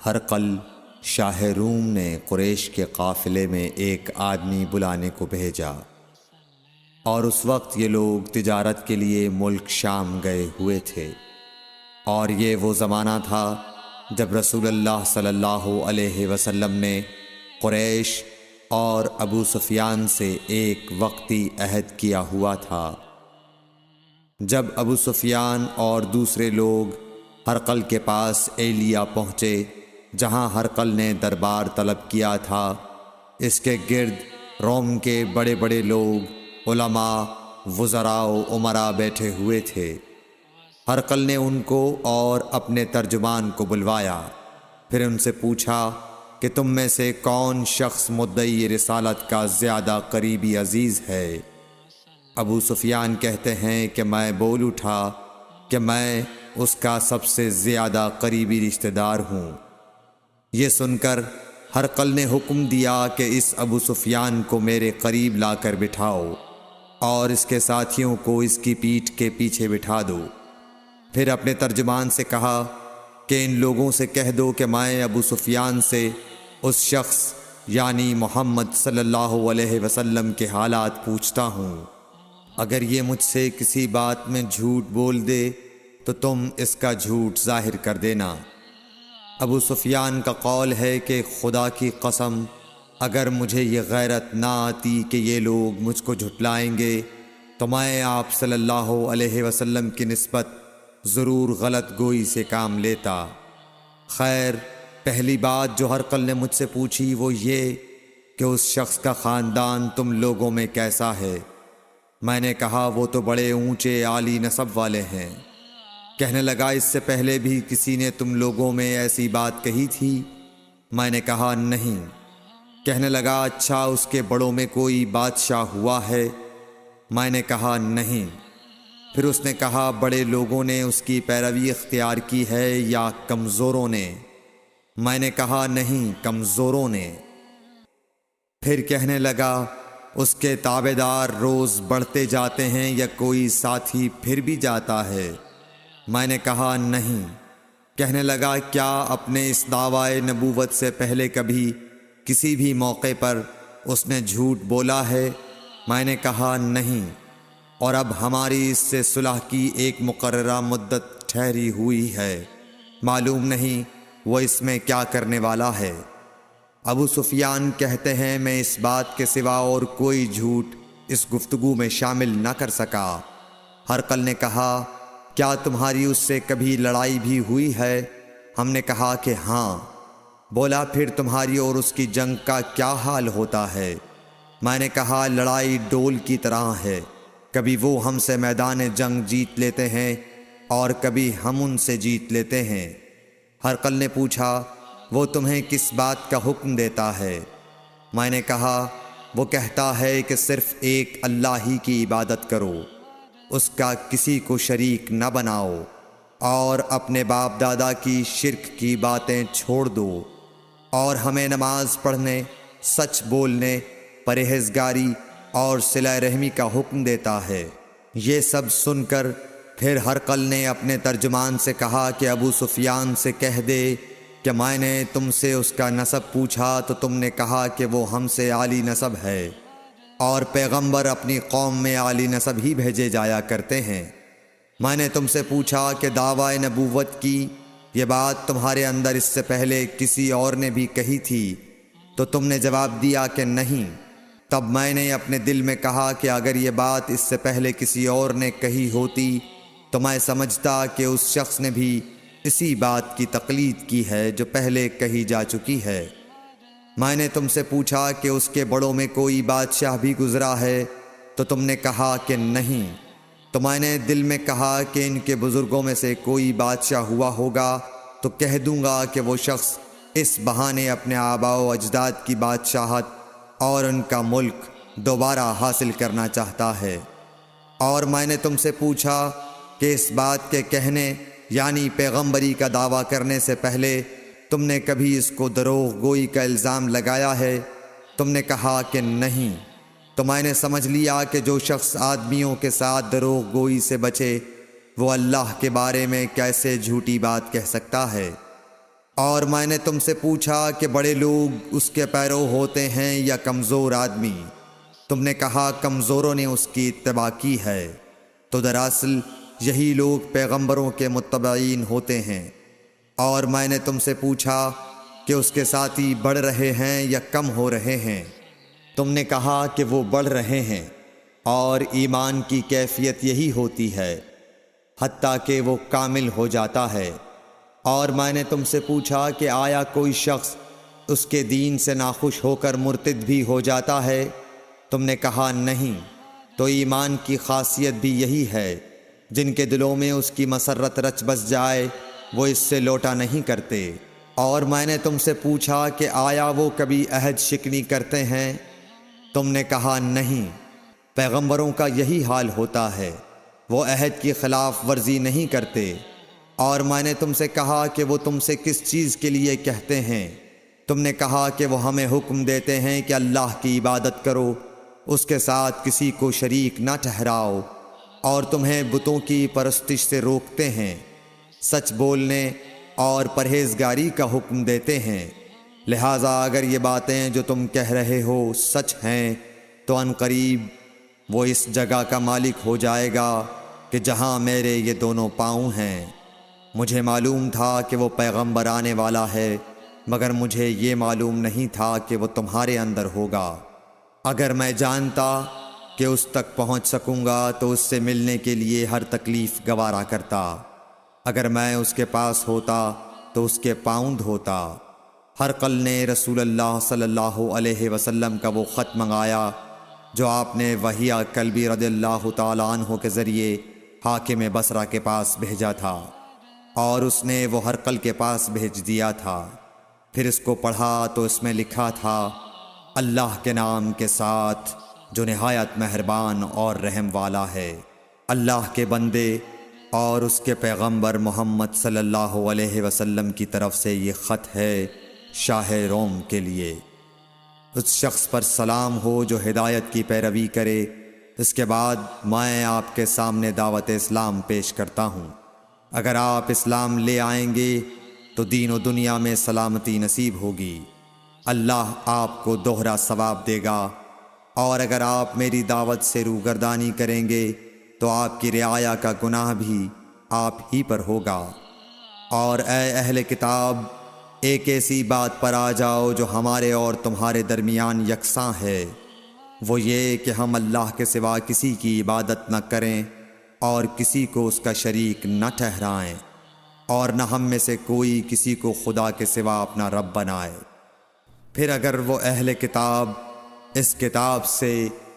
ہرقل شاہ روم نے قریش کے قافلے میں ایک آدمی بلانے کو بھیجا، اور اس وقت یہ لوگ تجارت کے لیے ملک شام گئے ہوئے تھے، اور یہ وہ زمانہ تھا جب رسول اللہ صلی اللہ علیہ وسلم نے قریش اور ابو سفیان سے ایک وقتی عہد کیا ہوا تھا۔ جب ابو سفیان اور دوسرے لوگ ہرقل کے پاس ایلیا پہنچے جہاں ہرقل نے دربار طلب کیا تھا، اس کے گرد روم کے بڑے بڑے لوگ، علماء، وزراء و امراء بیٹھے ہوئے تھے۔ ہرقل نے ان کو اور اپنے ترجمان کو بلوایا، پھر ان سے پوچھا کہ تم میں سے کون شخص مدعی رسالت کا زیادہ قریبی عزیز ہے؟ ابو سفیان کہتے ہیں کہ میں بول اٹھا کہ میں اس کا سب سے زیادہ قریبی رشتہ دار ہوں۔ یہ سن کر ہرقل نے حکم دیا کہ اس ابو سفیان کو میرے قریب لا کر بٹھاؤ اور اس کے ساتھیوں کو اس کی پیٹھ کے پیچھے بٹھا دو۔ پھر اپنے ترجمان سے کہا کہ ان لوگوں سے کہہ دو کہ میں ابو سفیان سے اس شخص یعنی محمد صلی اللہ علیہ وسلم کے حالات پوچھتا ہوں، اگر یہ مجھ سے کسی بات میں جھوٹ بول دے تو تم اس کا جھوٹ ظاہر کر دینا۔ ابو سفیان کا قول ہے کہ خدا کی قسم اگر مجھے یہ غیرت نہ آتی کہ یہ لوگ مجھ کو جھٹلائیں گے تو میں آپ صلی اللہ علیہ وسلم کی نسبت ضرور غلط گوئی سے کام لیتا۔ خیر، پہلی بات جو ہرقل نے مجھ سے پوچھی وہ یہ کہ اس شخص کا خاندان تم لوگوں میں کیسا ہے؟ میں نے کہا وہ تو بڑے اونچے عالی نسب والے ہیں۔ کہنے لگا اس سے پہلے بھی کسی نے تم لوگوں میں ایسی بات کہی تھی؟ میں نے کہا نہیں۔ کہنے لگا اچھا اس کے بڑوں میں کوئی بادشاہ ہوا ہے؟ میں نے کہا نہیں۔ پھر اس نے کہا بڑے لوگوں نے اس کی پیروی اختیار کی ہے یا کمزوروں نے؟ میں نے کہا نہیں، کمزوروں نے۔ پھر کہنے لگا اس کے تابعدار روز بڑھتے جاتے ہیں یا کوئی ساتھی پھر بھی جاتا ہے؟ میں نے کہا نہیں۔ کہنے لگا کیا اپنے اس دعوی نبوت سے پہلے کبھی کسی بھی موقع پر اس نے جھوٹ بولا ہے؟ میں نے کہا نہیں، اور اب ہماری اس سے صلح کی ایک مقررہ مدت ٹھہری ہوئی ہے، معلوم نہیں وہ اس میں کیا کرنے والا ہے۔ ابو سفیان کہتے ہیں میں اس بات کے سوا اور کوئی جھوٹ اس گفتگو میں شامل نہ کر سکا۔ ہرقل نے کہا کیا تمہاری اس سے کبھی لڑائی بھی ہوئی ہے؟ ہم نے کہا کہ ہاں۔ بولا پھر تمہاری اور اس کی جنگ کا کیا حال ہوتا ہے؟ میں نے کہا لڑائی ڈول کی طرح ہے، کبھی وہ ہم سے میدان جنگ جیت لیتے ہیں اور کبھی ہم ان سے جیت لیتے ہیں۔ ہرقل نے پوچھا وہ تمہیں کس بات کا حکم دیتا ہے؟ میں نے کہا وہ کہتا ہے کہ صرف ایک اللہ ہی کی عبادت کرو، اس کا کسی کو شریک نہ بناؤ، اور اپنے باپ دادا کی شرک کی باتیں چھوڑ دو، اور ہمیں نماز پڑھنے، سچ بولنے، پرہیزگاری اور صلہ رحمی کا حکم دیتا ہے۔ یہ سب سن کر پھر ہرقل نے اپنے ترجمان سے کہا کہ ابو سفیان سے کہہ دے کہ میں نے تم سے اس کا نسب پوچھا تو تم نے کہا کہ وہ ہم سے عالی نسب ہے، اور پیغمبر اپنی قوم میں عالی نسب ہی بھیجے جایا کرتے ہیں۔ میں نے تم سے پوچھا کہ دعوی نبوت کی یہ بات تمہارے اندر اس سے پہلے کسی اور نے بھی کہی تھی؟ تو تم نے جواب دیا کہ نہیں۔ تب میں نے اپنے دل میں کہا کہ اگر یہ بات اس سے پہلے کسی اور نے کہی ہوتی تو میں سمجھتا کہ اس شخص نے بھی اسی بات کی تقلید کی ہے جو پہلے کہی جا چکی ہے۔ میں نے تم سے پوچھا کہ اس کے بڑوں میں کوئی بادشاہ بھی گزرا ہے؟ تو تم نے کہا کہ نہیں۔ تو میں نے دل میں کہا کہ ان کے بزرگوں میں سے کوئی بادشاہ ہوا ہوگا تو کہہ دوں گا کہ وہ شخص اس بہانے اپنے آباء و اجداد کی بادشاہت اور ان کا ملک دوبارہ حاصل کرنا چاہتا ہے۔ اور میں نے تم سے پوچھا کہ اس بات کے کہنے یعنی پیغمبری کا دعویٰ کرنے سے پہلے تم نے کبھی اس کو دروغ گوئی کا الزام لگایا ہے؟ تم نے کہا کہ نہیں۔ تو میں نے سمجھ لیا کہ جو شخص آدمیوں کے ساتھ دروغ گوئی سے بچے وہ اللہ کے بارے میں کیسے جھوٹی بات کہہ سکتا ہے۔ اور میں نے تم سے پوچھا کہ بڑے لوگ اس کے پیرو ہوتے ہیں یا کمزور آدمی؟ تم نے کہا کمزوروں نے اس کی اتباع کی ہے۔ تو دراصل یہی لوگ پیغمبروں کے متبعین ہوتے ہیں۔ اور میں نے تم سے پوچھا کہ اس کے ساتھی بڑھ رہے ہیں یا کم ہو رہے ہیں؟ تم نے کہا کہ وہ بڑھ رہے ہیں، اور ایمان کی کیفیت یہی ہوتی ہے حتیٰ کہ وہ کامل ہو جاتا ہے۔ اور میں نے تم سے پوچھا کہ آیا کوئی شخص اس کے دین سے ناخوش ہو کر مرتد بھی ہو جاتا ہے؟ تم نے کہا نہیں۔ تو ایمان کی خاصیت بھی یہی ہے، جن کے دلوں میں اس کی مسرت رچ بس جائے وہ اس سے لوٹا نہیں کرتے۔ اور میں نے تم سے پوچھا کہ آیا وہ کبھی عہد شکنی کرتے ہیں؟ تم نے کہا نہیں۔ پیغمبروں کا یہی حال ہوتا ہے، وہ عہد کی خلاف ورزی نہیں کرتے۔ اور میں نے تم سے کہا کہ وہ تم سے کس چیز کے لیے کہتے ہیں؟ تم نے کہا کہ وہ ہمیں حکم دیتے ہیں کہ اللہ کی عبادت کرو، اس کے ساتھ کسی کو شریک نہ ٹھہراؤ، اور تمہیں بتوں کی پرستش سے روکتے ہیں، سچ بولنے اور پرہیزگاری کا حکم دیتے ہیں۔ لہٰذا اگر یہ باتیں جو تم کہہ رہے ہو سچ ہیں تو ان قریب وہ اس جگہ کا مالک ہو جائے گا کہ جہاں میرے یہ دونوں پاؤں ہیں۔ مجھے معلوم تھا کہ وہ پیغمبر آنے والا ہے، مگر مجھے یہ معلوم نہیں تھا کہ وہ تمہارے اندر ہوگا۔ اگر میں جانتا کہ اس تک پہنچ سکوں گا تو اس سے ملنے کے لیے ہر تکلیف گوارا کرتا۔ اگر میں اس کے پاس ہوتا تو اس کے پاؤں دھوتا۔ ہرقل نے رسول اللہ صلی اللہ علیہ وسلم کا وہ خط منگایا جو آپ نے وحیہ کلبی رضی اللہ تعالیٰ عنہ کے ذریعے حاکم بصرہ کے پاس بھیجا تھا، اور اس نے وہ ہرقل کے پاس بھیج دیا تھا۔ پھر اس کو پڑھا تو اس میں لکھا تھا، اللہ کے نام کے ساتھ جو نہایت مہربان اور رحم والا ہے۔ اللہ کے بندے اور اس کے پیغمبر محمد صلی اللہ علیہ وسلم کی طرف سے یہ خط ہے شاہ روم کے لیے۔ اس شخص پر سلام ہو جو ہدایت کی پیروی کرے۔ اس کے بعد میں آپ کے سامنے دعوت اسلام پیش کرتا ہوں۔ اگر آپ اسلام لے آئیں گے تو دین و دنیا میں سلامتی نصیب ہوگی، اللہ آپ کو دوہرا ثواب دے گا، اور اگر آپ میری دعوت سے روگردانی کریں گے تو آپ کی رعایا کا گناہ بھی آپ ہی پر ہوگا۔ اور اے اہل کتاب، ایک ایسی بات پر آ جاؤ جو ہمارے اور تمہارے درمیان یکساں ہے، وہ یہ کہ ہم اللہ کے سوا کسی کی عبادت نہ کریں اور کسی کو اس کا شریک نہ ٹھہرائیں، اور نہ ہم میں سے کوئی کسی کو خدا کے سوا اپنا رب بنائے۔ پھر اگر وہ اہل کتاب اس کتاب سے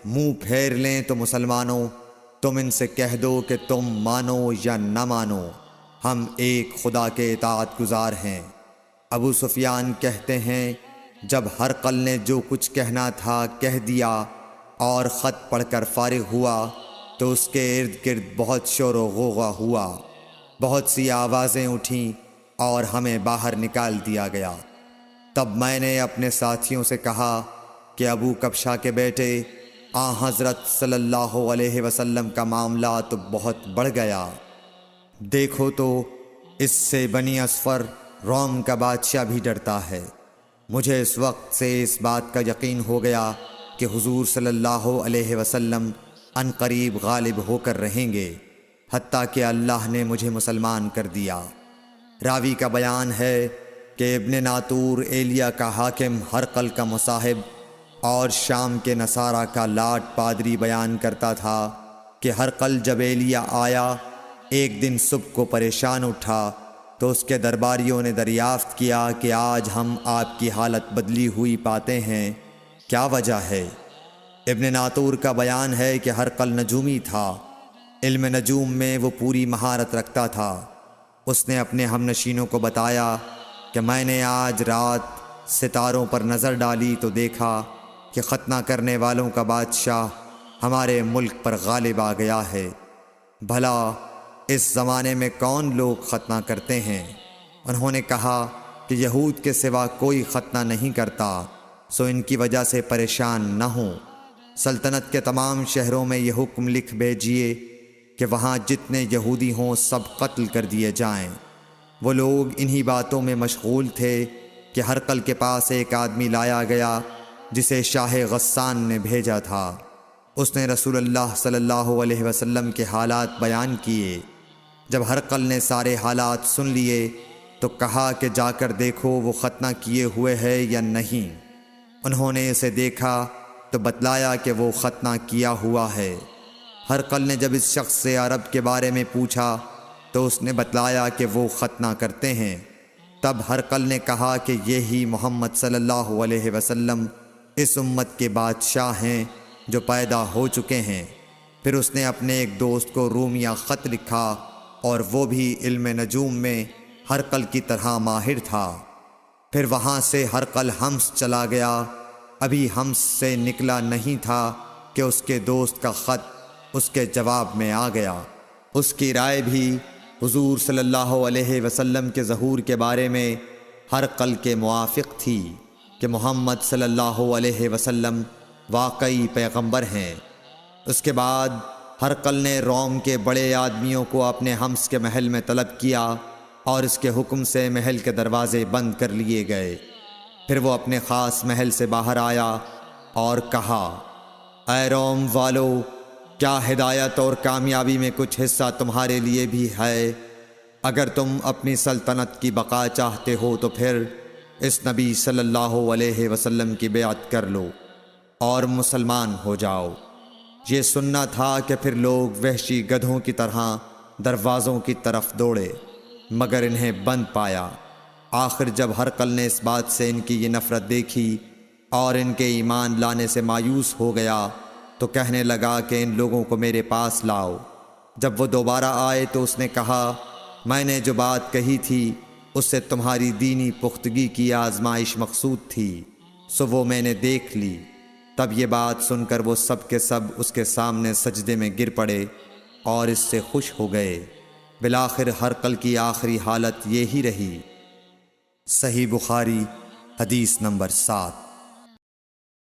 منہ پھیر لیں تو مسلمانوں، تم ان سے کہہ دو کہ تم مانو یا نہ مانو، ہم ایک خدا کے اطاعت گزار ہیں۔ ابو سفیان کہتے ہیں، جب ہرقل نے جو کچھ کہنا تھا کہہ دیا اور خط پڑھ کر فارغ ہوا تو اس کے ارد گرد بہت شور و غوغا ہوا، بہت سی آوازیں اٹھیں اور ہمیں باہر نکال دیا گیا۔ تب میں نے اپنے ساتھیوں سے کہا کہ ابو کبشہ کے بیٹے حضرت صلی اللہ علیہ وسلم کا معاملہ تو بہت بڑھ گیا۔ دیکھو تو اس سے بنی اصفر روم کا بادشاہ بھی ڈرتا ہے۔ مجھے اس وقت سے اس بات کا یقین ہو گیا کہ حضور صلی اللہ علیہ وسلم ان قریب غالب ہو کر رہیں گے، حتیٰ کہ اللہ نے مجھے مسلمان کر دیا۔ راوی کا بیان ہے کہ ابن ناطور ایلیا کا حاکم ہرقل کا مصاحب اور شام کے نصارہ کا لاٹ پادری بیان کرتا تھا کہ ہرقل جب ایلیا آیا ایک دن صبح کو پریشان اٹھا تو اس کے درباریوں نے دریافت کیا کہ آج ہم آپ کی حالت بدلی ہوئی پاتے ہیں، کیا وجہ ہے؟ ابن ناطور کا بیان ہے کہ ہرقل نجومی تھا، علم نجوم میں وہ پوری مہارت رکھتا تھا۔ اس نے اپنے ہم نشینوں کو بتایا کہ میں نے آج رات ستاروں پر نظر ڈالی تو دیکھا کہ ختنہ کرنے والوں کا بادشاہ ہمارے ملک پر غالب آ گیا ہے۔ بھلا اس زمانے میں کون لوگ ختنہ کرتے ہیں؟ انہوں نے کہا کہ یہود کے سوا کوئی ختنہ نہیں کرتا، سو ان کی وجہ سے پریشان نہ ہوں۔ سلطنت کے تمام شہروں میں یہ حکم لکھ بھیجیے کہ وہاں جتنے یہودی ہوں سب قتل کر دیے جائیں۔ وہ لوگ انہی باتوں میں مشغول تھے کہ ہرقل کے پاس ایک آدمی لایا گیا جسے شاہ غسان نے بھیجا تھا۔ اس نے رسول اللہ صلی اللہ علیہ وسلم کے حالات بیان کیے۔ جب ہرقل نے سارے حالات سن لیے تو کہا کہ جا کر دیکھو وہ ختنہ کیے ہوئے ہے یا نہیں۔ انہوں نے اسے دیکھا تو بتلایا کہ وہ ختنہ کیا ہوا ہے۔ ہرقل نے جب اس شخص سے عرب کے بارے میں پوچھا تو اس نے بتلایا کہ وہ ختنہ کرتے ہیں۔ تب ہرقل نے کہا کہ یہی محمد صلی اللہ علیہ وسلم اس امت کے بادشاہ ہیں جو پیدا ہو چکے ہیں۔ پھر اس نے اپنے ایک دوست کو رومیہ خط لکھا اور وہ بھی علم نجوم میں ہرقل کی طرح ماہر تھا۔ پھر وہاں سے ہرقل حمص چلا گیا۔ ابھی حمص سے نکلا نہیں تھا کہ اس کے دوست کا خط اس کے جواب میں آ گیا۔ اس کی رائے بھی حضور صلی اللہ علیہ وسلم کے ظہور کے بارے میں ہرقل کے موافق تھی کہ محمد صلی اللہ علیہ وسلم واقعی پیغمبر ہیں۔ اس کے بعد ہرقل نے روم کے بڑے آدمیوں کو اپنے حمص کے محل میں طلب کیا اور اس کے حکم سے محل کے دروازے بند کر لیے گئے۔ پھر وہ اپنے خاص محل سے باہر آیا اور کہا، اے روم والو، کیا ہدایت اور کامیابی میں کچھ حصہ تمہارے لیے بھی ہے؟ اگر تم اپنی سلطنت کی بقا چاہتے ہو تو پھر اس نبی صلی اللہ علیہ وسلم کی بیعت کر لو اور مسلمان ہو جاؤ۔ یہ سننا تھا کہ پھر لوگ وحشی گدھوں کی طرح دروازوں کی طرف دوڑے مگر انہیں بند پایا۔ آخر جب ہرقل نے اس بات سے ان کی یہ نفرت دیکھی اور ان کے ایمان لانے سے مایوس ہو گیا تو کہنے لگا کہ ان لوگوں کو میرے پاس لاؤ۔ جب وہ دوبارہ آئے تو اس نے کہا، میں نے جو بات کہی تھی اس سے تمہاری دینی پختگی کی آزمائش مقصود تھی، سو وہ میں نے دیکھ لی۔ تب یہ بات سن کر وہ سب کے سب اس کے سامنے سجدے میں گر پڑے اور اس سے خوش ہو گئے۔ بالآخر ہرقل کی آخری حالت یہی رہی۔ صحیح بخاری حدیث نمبر 7۔